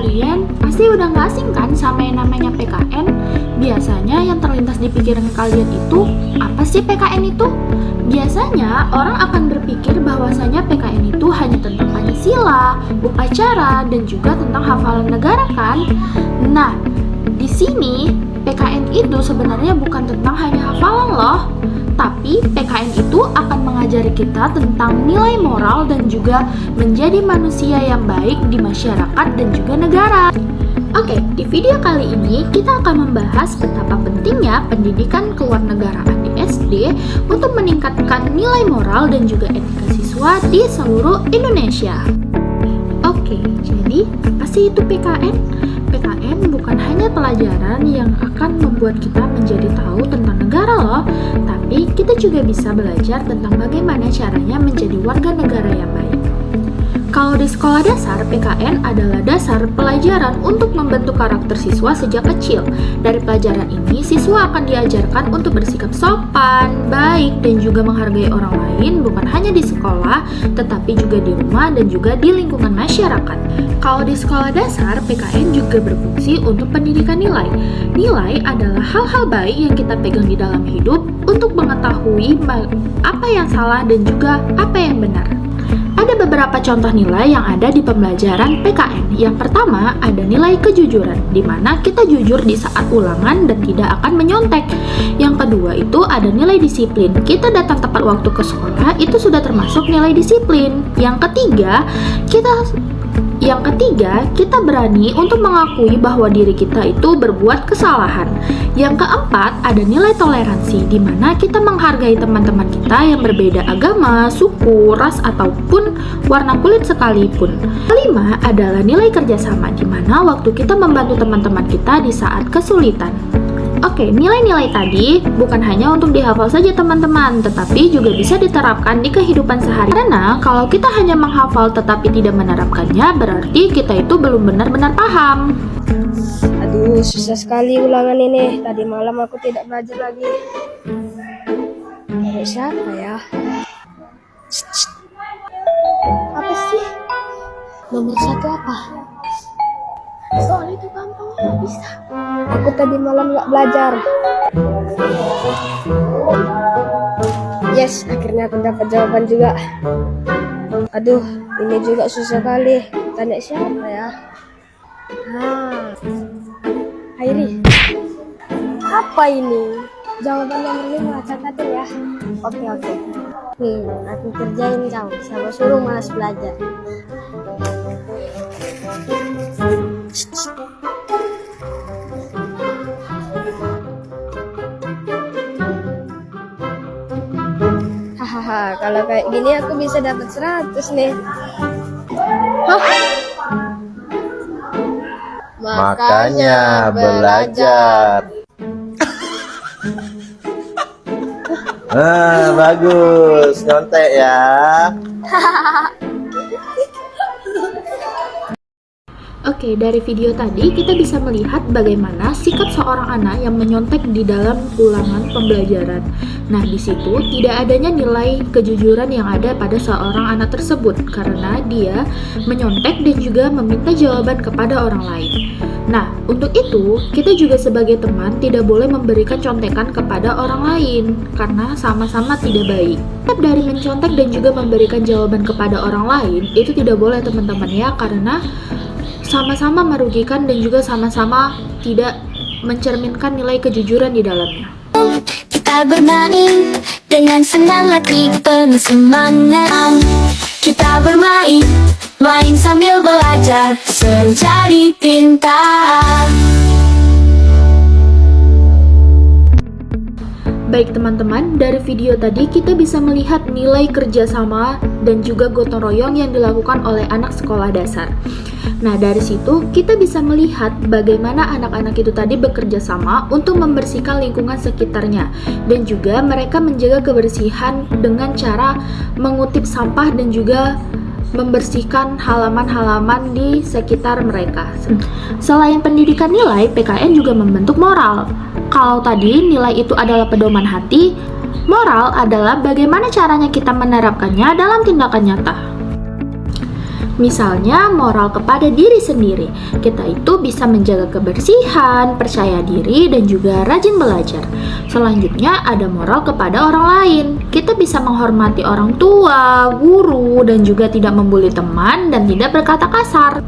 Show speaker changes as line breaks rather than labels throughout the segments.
kalian pasti udah gak asing kan sama yang namanya PKN? Biasanya yang terlintas di pikiran kalian itu, apa sih PKN itu? Biasanya orang akan berpikir bahwasanya PKN itu hanya tentang Pancasila, upacara, dan juga tentang hafalan negara kan? Nah, di sini PKN itu sebenarnya bukan tentang hanya hafalan loh. Tapi PKN itu akan mengajari kita tentang nilai moral dan juga menjadi manusia yang baik di masyarakat dan juga negara. Oke, di video kali ini kita akan membahas betapa pentingnya pendidikan kewarganegaraan di SD untuk meningkatkan nilai moral dan juga etika siswa di seluruh Indonesia. Oke, jadi apa sih itu PKN? PKN bukan hanya pelajaran yang akan membuat kita menjadi tahu tentang negara loh, tapi kita juga bisa belajar tentang bagaimana caranya menjadi warga negara yang baik. Kalau di sekolah dasar, PKN adalah dasar pelajaran untuk membentuk karakter siswa sejak kecil. Dari pelajaran ini, siswa akan diajarkan untuk bersikap sopan, baik, dan juga menghargai orang lain bukan hanya di sekolah, tetapi juga di rumah dan juga di lingkungan masyarakat. Kalau di sekolah dasar, PKN juga berfungsi untuk pendidikan nilai. Nilai adalah hal-hal baik yang kita pegang di dalam hidup untuk mengetahui apa yang salah dan juga apa yang benar. Ada beberapa contoh nilai yang ada di pembelajaran PKN. Yang pertama, ada nilai kejujuran, di mana kita jujur di saat ulangan dan tidak akan menyontek. Yang kedua itu ada nilai disiplin. Kita datang tepat waktu ke sekolah, itu sudah termasuk nilai disiplin. Yang ketiga, kita berani untuk mengakui bahwa diri kita itu berbuat kesalahan. Yang keempat, ada nilai toleransi, di mana kita menghargai teman-teman kita yang berbeda agama, suku, ras, ataupun warna kulit sekalipun. Kelima, adalah nilai kerjasama, di mana waktu kita membantu teman-teman kita di saat kesulitan. Oke, nilai-nilai tadi bukan hanya untuk dihafal saja teman-teman, tetapi juga bisa diterapkan di kehidupan sehari. Karena kalau kita hanya menghafal tetapi tidak menerapkannya, berarti kita itu belum benar-benar paham.
Aduh, susah sekali ulangan ini. Tadi malam aku tidak belajar lagi. Kayak siapa ya? Apa sih? Nomor 1 apa?
Soal itu gampang, nggak bisa.
Aku tadi malam nggak belajar. Yes, akhirnya aku dapat jawaban juga. Aduh, ini juga susah kali. Tanya siapa ya? Hairi. Apa ini? Jawaban nomor 5, catatin ya. Oke. Aku kerjain kau. Siapa suruh malas belajar? Hahaha, kalau kayak gini aku bisa dapat 100 nih.
Makanya belajar. Bagus, nyontek ya.
Oke, dari video tadi kita bisa melihat bagaimana sikap seorang anak yang menyontek di dalam ulangan pembelajaran. Nah, di situ tidak adanya nilai kejujuran yang ada pada seorang anak tersebut karena dia menyontek dan juga meminta jawaban kepada orang lain. Nah, untuk itu kita juga sebagai teman tidak boleh memberikan contekan kepada orang lain karena sama-sama tidak baik. Dari mencontek dan juga memberikan jawaban kepada orang lain itu tidak boleh teman-teman ya, karena sama-sama merugikan dan juga sama-sama tidak mencerminkan nilai kejujuran di dalamnya.
Kita bermain dengan senang hati penuh semangat. Kita bermain, main sambil belajar, mencari pintar.
Baik teman-teman, dari video tadi kita bisa melihat nilai kerjasama dan juga gotong royong yang dilakukan oleh anak sekolah dasar. Nah, dari situ kita bisa melihat bagaimana anak-anak itu tadi bekerja sama untuk membersihkan lingkungan sekitarnya dan juga mereka menjaga kebersihan dengan cara mengutip sampah dan juga membersihkan halaman-halaman di sekitar mereka. Selain pendidikan nilai, PKN juga membentuk moral. Kalau tadi nilai itu adalah pedoman hati, moral adalah bagaimana caranya kita menerapkannya dalam tindakan nyata. Misalnya moral kepada diri sendiri. Kita itu bisa menjaga kebersihan, percaya diri, dan juga rajin belajar. Selanjutnya ada moral kepada orang lain. Kita bisa menghormati orang tua, guru, dan juga tidak membuli teman dan tidak berkata kasar.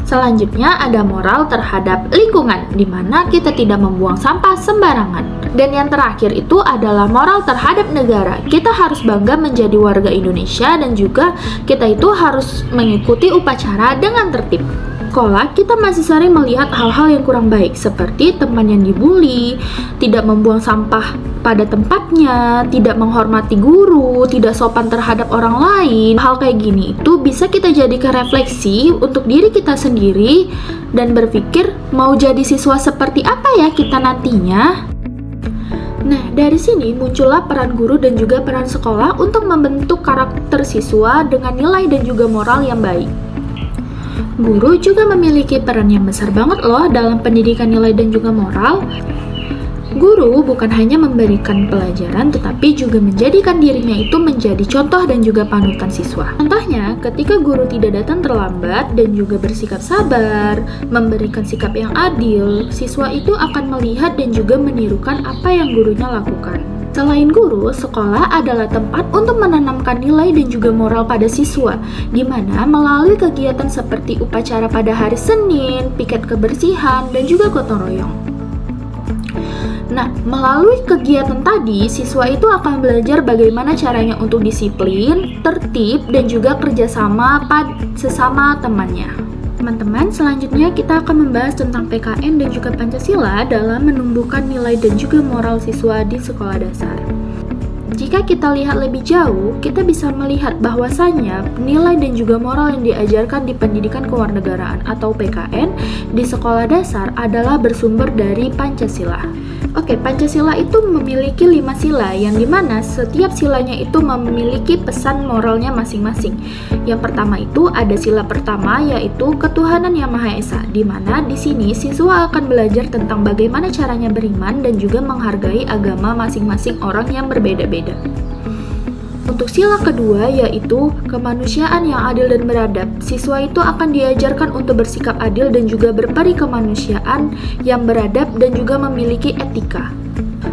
Selanjutnya ada moral terhadap lingkungan, di mana kita tidak membuang sampah sembarangan. Dan yang terakhir itu adalah moral terhadap negara. Kita harus bangga menjadi warga Indonesia dan juga kita itu harus mengikuti upacara dengan tertib. Sekolah, kita masih sering melihat hal-hal yang kurang baik, seperti teman yang dibully, tidak membuang sampah pada tempatnya, tidak menghormati guru, tidak sopan terhadap orang lain. Hal kayak gini itu bisa kita jadikan refleksi untuk diri kita sendiri dan berpikir mau jadi siswa seperti apa ya kita nantinya. Nah, dari sini muncullah peran guru dan juga peran sekolah untuk membentuk karakter siswa dengan nilai dan juga moral yang baik. Guru juga memiliki peran yang besar banget loh dalam pendidikan nilai dan juga moral. Guru bukan hanya memberikan pelajaran tetapi juga menjadikan dirinya itu menjadi contoh dan juga panutan siswa. Contohnya, ketika guru tidak datang terlambat dan juga bersikap sabar, memberikan sikap yang adil, siswa itu akan melihat dan juga menirukan apa yang gurunya lakukan. Selain guru, sekolah adalah tempat untuk menanamkan nilai dan juga moral pada siswa, di mana melalui kegiatan seperti upacara pada hari Senin, piket kebersihan, dan juga gotong royong. Nah, melalui kegiatan tadi, siswa itu akan belajar bagaimana caranya untuk disiplin, tertib, dan juga kerjasama sesama temannya. Teman-teman, selanjutnya kita akan membahas tentang PKN dan juga Pancasila dalam menumbuhkan nilai dan juga moral siswa di sekolah dasar. Jika kita lihat lebih jauh, kita bisa melihat bahwasannya nilai dan juga moral yang diajarkan di pendidikan kewarganegaraan atau PKN di sekolah dasar adalah bersumber dari Pancasila. Oke, Pancasila itu memiliki 5 sila yang dimana setiap silanya itu memiliki pesan moralnya masing-masing. Yang pertama itu ada sila pertama yaitu ketuhanan yang Maha Esa, di mana di sini siswa akan belajar tentang bagaimana caranya beriman dan juga menghargai agama masing-masing orang yang berbeda-beda. Untuk sila kedua yaitu kemanusiaan yang adil dan beradab. Siswa itu akan diajarkan untuk bersikap adil dan juga berperi kemanusiaan yang beradab dan juga memiliki etika.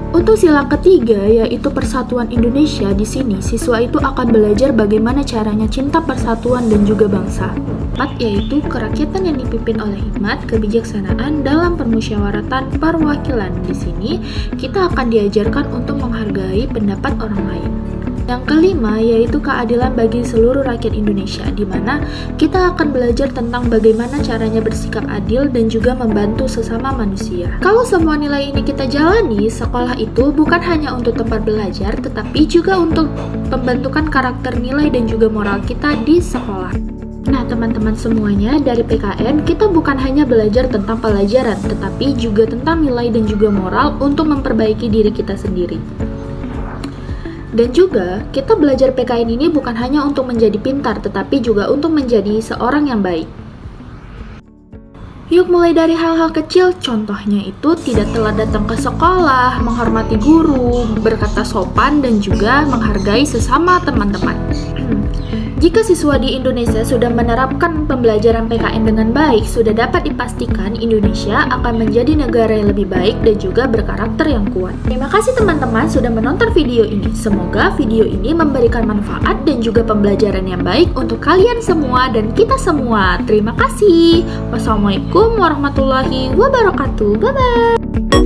Untuk sila ketiga yaitu persatuan Indonesia, di sini siswa itu akan belajar bagaimana caranya cinta persatuan dan juga bangsa. Empat yaitu kerakyatan yang dipimpin oleh hikmat, kebijaksanaan dalam permusyawaratan perwakilan. Di sini kita akan diajarkan untuk menghargai pendapat orang lain. Yang kelima yaitu keadilan bagi seluruh rakyat Indonesia, di mana kita akan belajar tentang bagaimana caranya bersikap adil dan juga membantu sesama manusia. Kalau semua nilai ini kita jalani, sekolah itu bukan hanya untuk tempat belajar, tetapi juga untuk pembentukan karakter nilai dan juga moral kita di sekolah. Nah teman-teman semuanya, dari PKN kita bukan hanya belajar tentang pelajaran, tetapi juga tentang nilai dan juga moral untuk memperbaiki diri kita sendiri. Dan juga, kita belajar PKN ini bukan hanya untuk menjadi pintar, tetapi juga untuk menjadi seorang yang baik. Yuk mulai dari hal-hal kecil, contohnya itu tidak telat datang ke sekolah, menghormati guru, berkata sopan, dan juga menghargai sesama teman-teman. Jika siswa di Indonesia sudah menerapkan pembelajaran PKN dengan baik, sudah dapat dipastikan Indonesia akan menjadi negara yang lebih baik dan juga berkarakter yang kuat. Terima kasih teman-teman sudah menonton video ini. Semoga video ini memberikan manfaat dan juga pembelajaran yang baik untuk kalian semua dan kita semua. Terima kasih. Wassalamualaikum warahmatullahi wabarakatuh. Bye-bye.